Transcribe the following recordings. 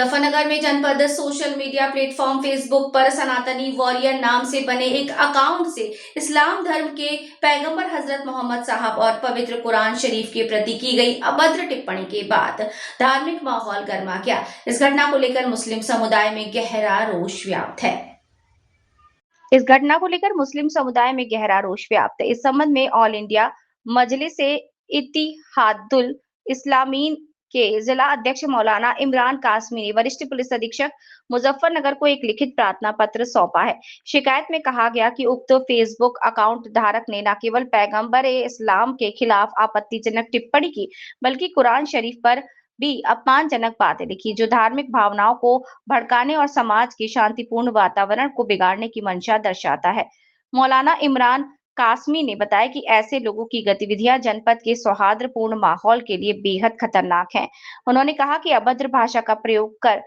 मुजफ्फरनगर में जनपद social media platform Facebook पर सनातनी वॉरियर नाम से बने एक अकाउंट से इस्लाम धर्म के पैगंबर हजरत मोहम्मद साहब और पवित्र कुरान शरीफ के प्रति की गई अभद्र टिप्पणी के बाद धार्मिक माहौल गर्मा गया। इस घटना को लेकर मुस्लिम समुदाय में गहरा रोष व्याप्त है। इस संबंध में ऑल इंडिया मजलिस-ए इत्तिहादुल इस्लामीन के जिला अध्यक्ष मौलाना इमरान कासमी ने वरिष्ठ पुलिस अधीक्षक मुजफ्फरनगर को एक लिखित प्रार्थना पत्र सौंपा है। शिकायत में कहा गया कि उक्त फेसबुक अकाउंट धारक ने न केवल पैगंबर इस्लाम के खिलाफ आपत्तिजनक टिप्पणी की, बल्कि कुरान शरीफ पर भी अपमानजनक बातें लिखी, जो धार्मिक भावनाओं को भड़काने और समाज के शांतिपूर्ण वातावरण को बिगाड़ने की मंशा दर्शाता है। मौलाना इमरान कासमी ने बताया कि ऐसे लोगों की गतिविधियां जनपद के सौहार्दपूर्ण माहौल के लिए बेहद खतरनाक हैं। उन्होंने कहा कि अभद्र भाषा का प्रयोग कर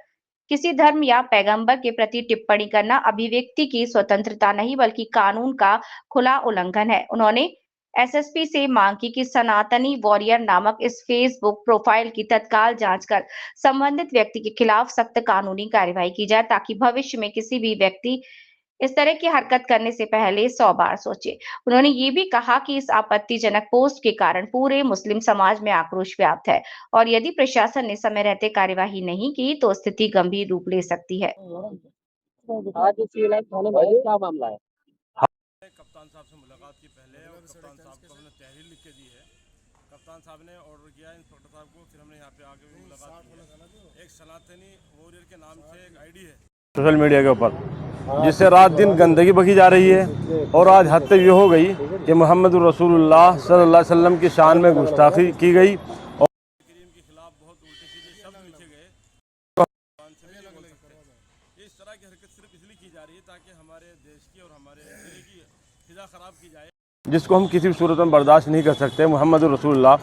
किसी धर्म या पैगंबर के प्रति टिप्पणी करना अभिव्यक्ति की स्वतंत्रता नहीं, बल्कि कानून का खुला उल्लंघन है। उन्होंने एसएसपी से मांग की कि सनातनी वॉरियर नामक इस फेसबुक प्रोफाइल की तत्काल जांच कर संबंधित व्यक्ति के खिलाफ सख्त कानूनी कार्यवाही की जाए, ताकि भविष्य में किसी भी व्यक्ति इस तरह की हरकत करने से पहले 100 बार सोचे। उन्होंने ये भी कहा कि इस आपत्तिजनक पोस्ट के कारण पूरे मुस्लिम समाज में आक्रोश व्याप्त है और यदि प्रशासन ने समय रहते कार्यवाही नहीं की तो स्थिति गंभीर रूप ले सकती है। आज थाने में क्या मामला है? कप्तान साहब से मुलाकात की पहले और कप्तान साहब को हमने तहरीर लिख के दी है। कप्तान साहब ने ऑर्डर किया इंस्पेक्टर साहब को, फिर हमने यहाँ पे आके भी मुलाकात की। एक सनातनी वॉरियर के नाम से एक आईडी है सोशल मीडिया के ऊपर, जिससे रात दिन गंदगी बकी जा रही है और आज हद तक ये हो गई कि मोहम्मद रसूलुल्लाह सल्लल्लाहु अलैहि वसल्लम की शान में गुस्ताखी की गई और के खिलाफ बहुत उल्टे सीधे शब्द लिखे गए। इस तरह की हरकत सिर्फ इसलिए की जा रही है ताकि हमारे देश की और हमारे जिले की फिजा खराब की जाए, जिसको हम किसी भी सूरत में बर्दाश्त नहीं कर सकते। मोहम्मद रसूलुल्लाह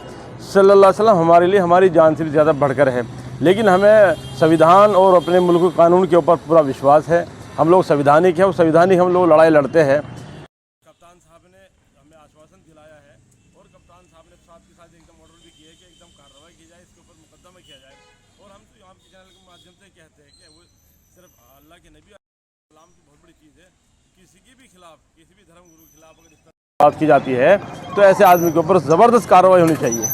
सल्लल्लाहु अलैहि वसल्लम हमारे लिए हमारी जान से भी ज़्यादा बढ़कर है, लेकिन हमें संविधान और अपने मुल्क कानून के ऊपर पूरा विश्वास है। हम लोग संविधानिक हैं और संविधानिक हम लोग लड़ाई लड़ते हैं। कप्तान साहब ने हमें आश्वासन दिलाया है और कप्तान साहब ने साथ के साथ एकदम ऑर्डर भी किया कि एकदम कार्रवाई की जाए, इसके ऊपर मुकदमा किया जाए। और हम तो आपके चैनल के माध्यम से कहते हैं कि वो सिर्फ अल्लाह के नबी इस्लाम की बहुत बड़ी चीज़ है। किसी की भी खिलाफ, किसी भी धर्म गुरु के खिलाफ अगर इस तरह बात की जाती है तो ऐसे आदमी के ऊपर ज़बरदस्त कार्रवाई होनी चाहिए।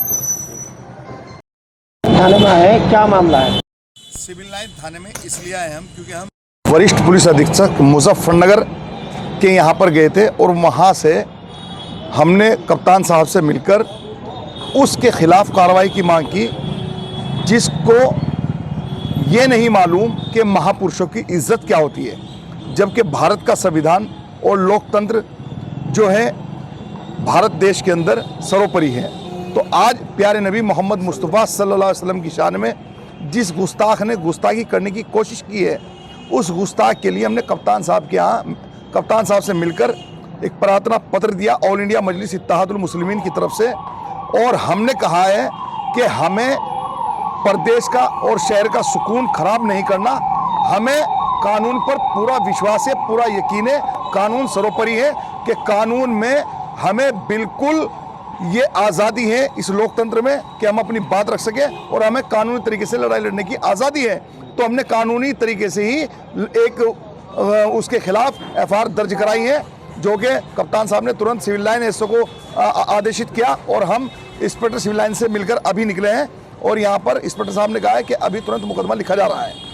थाने में है, क्या मामला है? सिविल लाइन थाने में इसलिए आए हम क्योंकि हम वरिष्ठ पुलिस अधीक्षक मुजफ्फरनगर के यहाँ पर गए थे और वहाँ से हमने कप्तान साहब से मिलकर उसके खिलाफ कार्रवाई की मांग की, जिसको ये नहीं मालूम कि महापुरुषों की इज्जत क्या होती है, जबकि भारत का संविधान और लोकतंत्र जो है भारत देश के अंदर सर्वोपरि है। तो आज प्यारे नबी मोहम्मद मुस्तफ़ा सल्लल्लाहु अलैहि वसल्लम की शान में जिस गुस्ताख ने गुस्ताखी करने की कोशिश की है, उस गुस्ताख के लिए हमने कप्तान साहब के यहाँ कप्तान साहब से मिलकर एक प्रार्थना पत्र दिया ऑल इंडिया मजलिस इत्तिहादुल मुस्लिमीन की तरफ से, और हमने कहा है कि हमें प्रदेश का और शहर का सुकून खराब नहीं करना, हमें कानून पर पूरा विश्वास है, पूरा यकीन है, कानून सर्वोपरि है, कि कानून में हमें बिल्कुल ये आज़ादी है इस लोकतंत्र में कि हम अपनी बात रख सकें और हमें कानूनी तरीके से लड़ाई लड़ने की आज़ादी है। तो हमने कानूनी तरीके से ही एक उसके खिलाफ एफआईआर दर्ज कराई है, जो कि कप्तान साहब ने तुरंत सिविल लाइन एसओ को आदेशित किया और हम इंस्पेक्टर सिविल लाइन से मिलकर अभी निकले हैं और यहाँ पर इंस्पेक्टर साहब ने कहा है कि अभी तुरंत मुकदमा लिखा जा रहा है।